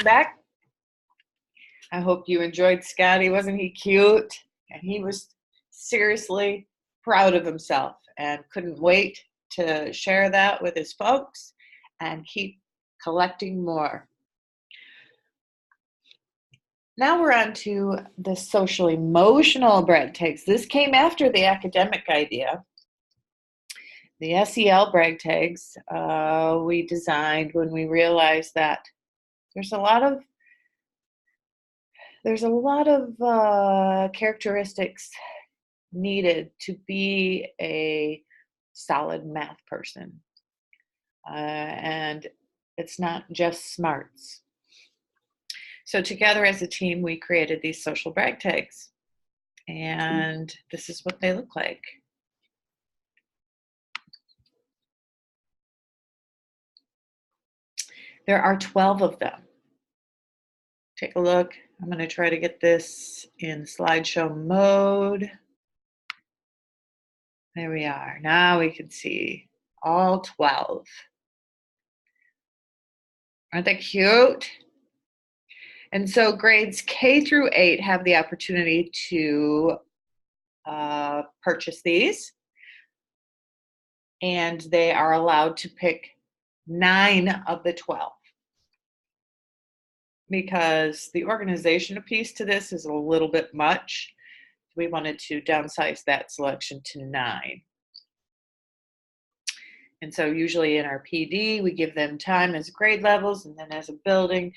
back. I hope you enjoyed Scotty. Wasn't he cute? And he was seriously proud of himself and couldn't wait to share that with his folks and keep collecting more. Now we're on to the social emotional brag tags. This came after the academic idea. The SEL brag tags we designed when we realized that there's a lot of characteristics needed to be a solid math person. And it's not just smarts. So together as a team, we created these social brag tags. And this is what they look like. There are 12 of them. Take a look. I'm going to try to get this in slideshow mode. There we are. Now we can see all 12. Aren't they cute? And so grades K through 8 have the opportunity to purchase these. And they are allowed to pick 9 of the 12. Because the organizational piece to this is a little bit much. We wanted to downsize that selection to 9. And so usually in our PD, we give them time as grade levels and then as a building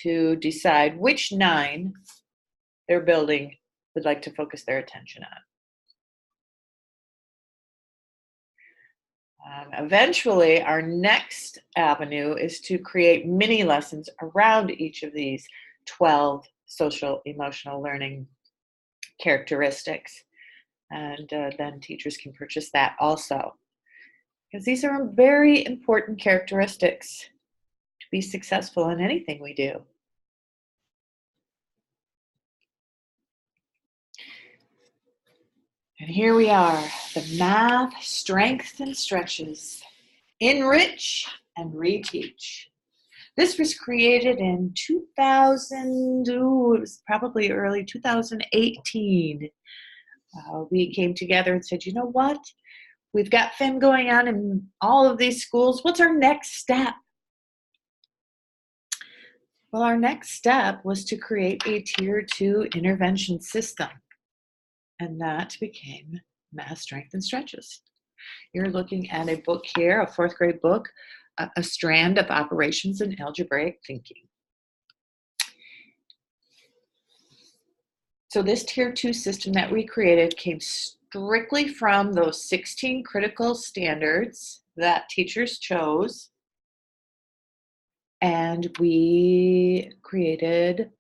to decide which 9 their building would like to focus their attention on. Eventually, our next avenue is to create mini lessons around each of these 12 social emotional learning characteristics. And then teachers can purchase that also. Because these are very important characteristics to be successful in anything we do. And here we are, the math strengths and stretches. Enrich and reteach. This was created in 2000, it was probably early 2018. We came together and said, you know what? We've got FIM going on in all of these schools. What's our next step? Well, our next step was to create a Tier 2 intervention system. And that became Math Strength and Stretches. You're looking at a book here, a 4th grade book, a strand of operations in algebraic thinking. So this Tier 2 system that we created came strictly from those 16 critical standards that teachers chose. And we created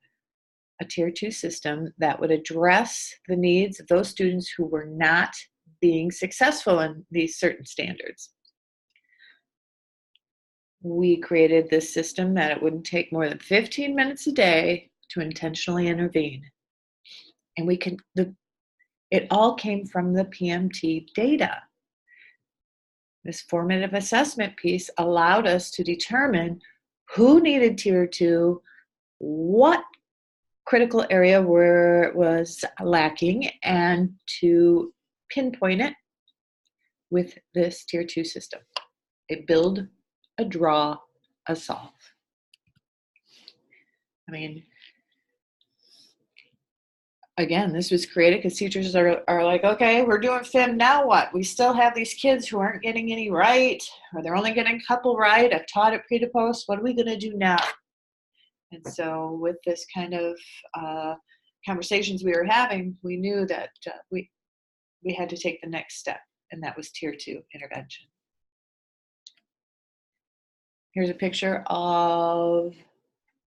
a Tier 2 system that would address the needs of those students who were not being successful in these certain standards. We created this system that it wouldn't take more than 15 minutes a day to intentionally intervene. And it all came from the PMT data. This formative assessment piece allowed us to determine who needed Tier 2, what critical area was lacking, and to pinpoint it with this Tier 2 system. A build, a draw, a solve. I mean, again, this was created because teachers are like, okay, we're doing FIM, now what? We still have these kids who aren't getting any right, or they're only getting a couple right. I've taught it pre to post. What are we going to do now? And so with this kind of conversations we were having, we knew that we had to take the next step, and that was Tier 2 intervention. Here's a picture of,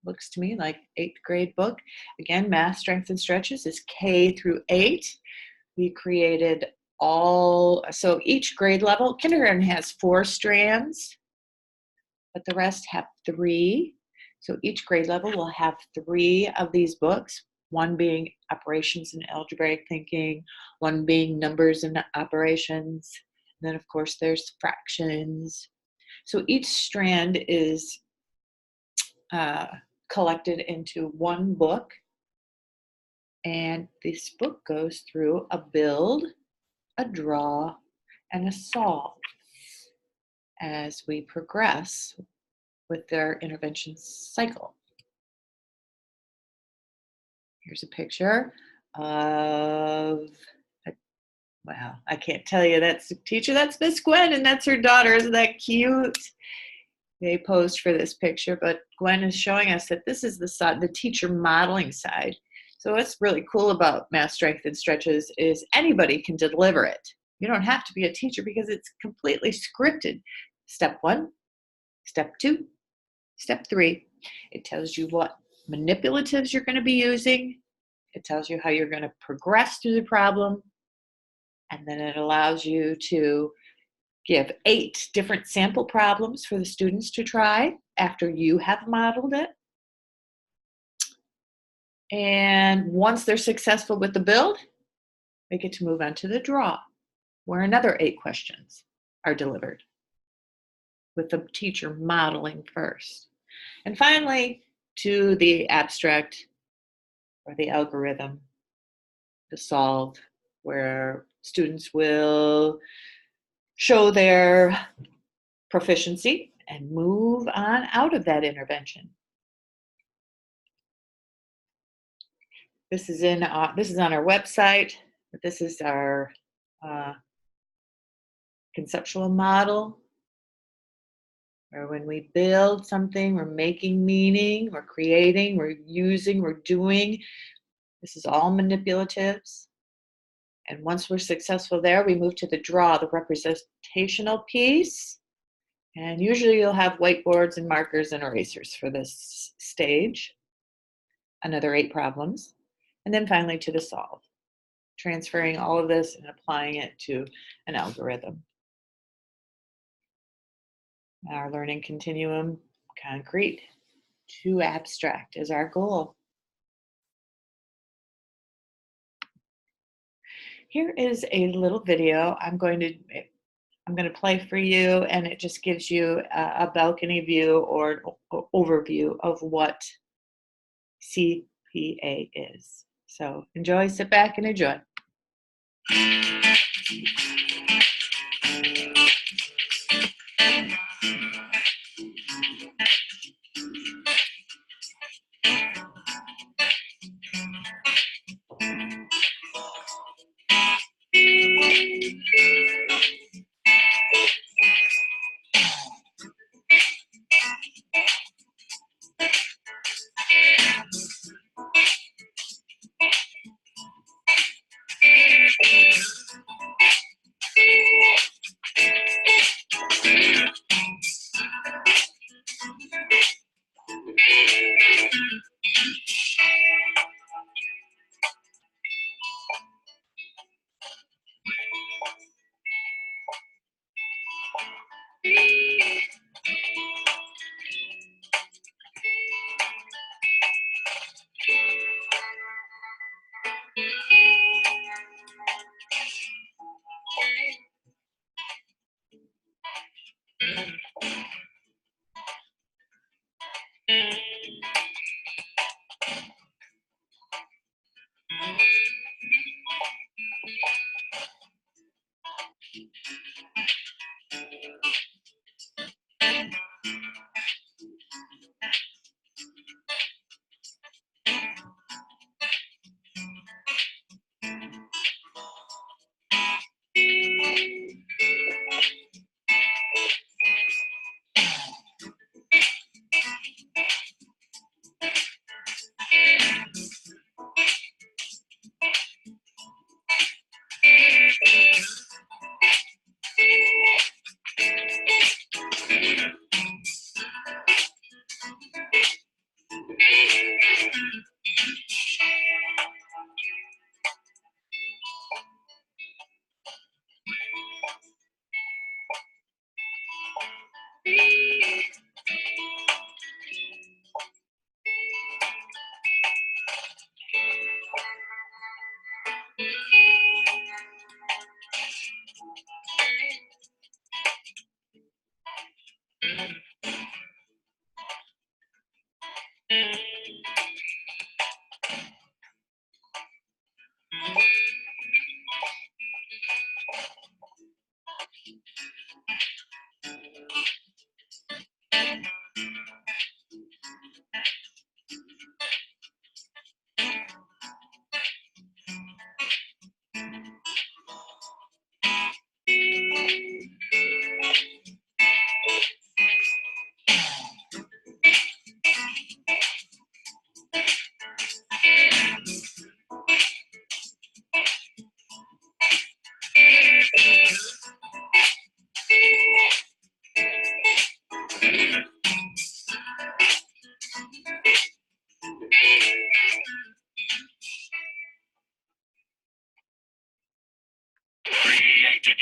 looks to me like 8th grade book. Again, Math Strength and Stretches is K through 8. We created so each grade level, kindergarten has 4 strands, but the rest have 3. So each grade level will have 3 of these books, one being operations and algebraic thinking, one being numbers and operations, and then of course there's fractions. So each strand is collected into one book. And this book goes through a build, a draw, and a solve as we progress with their intervention cycle. Here's a picture of, wow, I can't tell you, that's the teacher, that's Miss Gwen, and that's her daughter. Isn't that cute? They posed for this picture, but Gwen is showing us that this is the teacher modeling side. So what's really cool about Math Strength and Stretches is anybody can deliver it. You don't have to be a teacher because it's completely scripted. Step 1, step 2, step 3. It tells you what manipulatives you're going to be using. It tells you how you're going to progress through the problem. And then it allows you to give 8 different sample problems for the students to try after you have modeled it. And once they're successful with the build, they get to move on to the draw, where another 8 questions are delivered with the teacher modeling first. And finally, to the abstract or the algorithm, the solve, where students will show their proficiency and move on out of that intervention. This is on our website. This is our conceptual model, where when we build something, we're making meaning, we're creating, we're using, we're doing. This is all manipulatives. And once we're successful there, we move to the draw, the representational piece. And usually you'll have whiteboards and markers and erasers for this stage. Another 8 problems. And then finally to the solve, transferring all of this and applying it to an algorithm. Our learning continuum, concrete to abstract is our goal. Here is a little video I'm going to play for you, and it just gives you a balcony view or an overview of what CPA is. So enjoy, sit back and enjoy.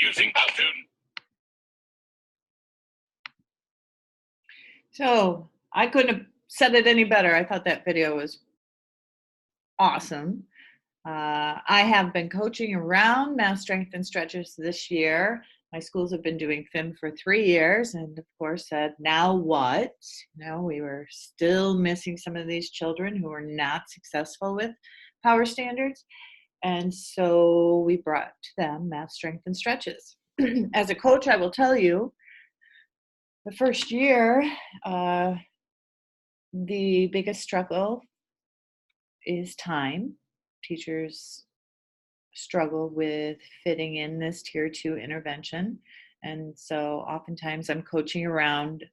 using Powtoon. So I couldn't have said it any better. I thought that video was awesome. I have been coaching around math strength and stretches this year. My schools have been doing FIM for 3 years, and of course said, now what? We were still missing some of these children who were not successful with power standards. And so we brought to them math strength and stretches. As a coach, I will tell you, the first year, the biggest struggle is time. Teachers struggle with fitting in this tier 2 intervention. And so oftentimes I'm coaching around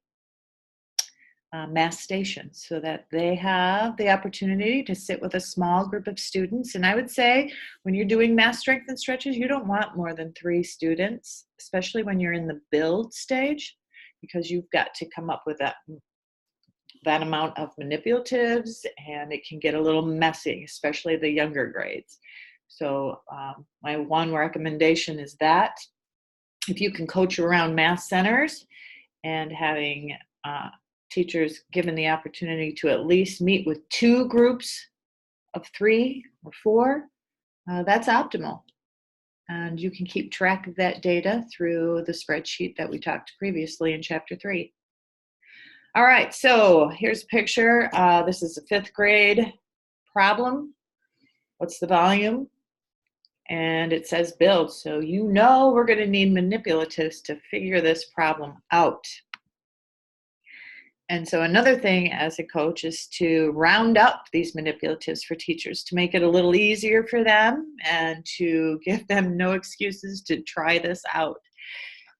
math stations so that they have the opportunity to sit with a small group of students. And I would say when you're doing math strength and stretches, you don't want more than 3 students, especially when you're in the build stage, because you've got to come up with that amount of manipulatives, and it can get a little messy, especially the younger grades. So my one recommendation is that if you can coach around math centers and having teachers given the opportunity to at least meet with 2 groups of 3 or 4, that's optimal. And you can keep track of that data through the spreadsheet that we talked previously in Chapter 3. All right, so here's a picture. This is a 5th grade problem. What's the volume? And it says build. So we're going to need manipulatives to figure this problem out. And so another thing as a coach is to round up these manipulatives for teachers to make it a little easier for them and to give them no excuses to try this out.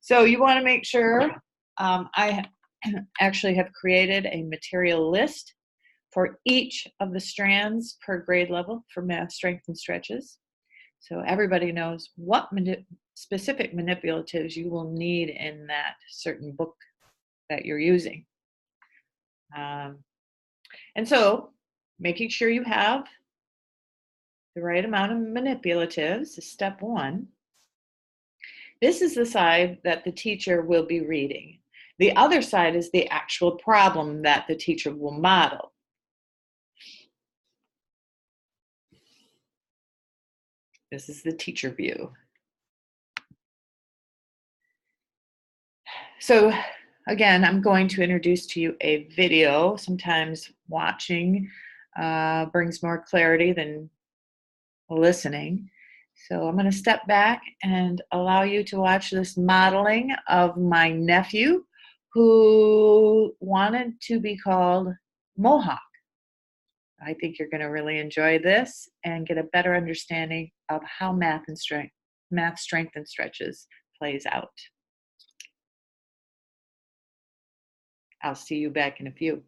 So you want to make sure, I actually have created a material list for each of the strands per grade level for math strength and stretches. So everybody knows what specific manipulatives you will need in that certain book that you're using. And so making sure you have the right amount of manipulatives is step 1. This is the side that the teacher will be reading. The other side is the actual problem that the teacher will model. This is the teacher view. So again, I'm going to introduce to you a video. Sometimes watching brings more clarity than listening. So I'm going to step back and allow you to watch this modeling of my nephew who wanted to be called Mohawk. I think you're going to really enjoy this and get a better understanding of how math strength and stretches plays out. I'll see you back in a few.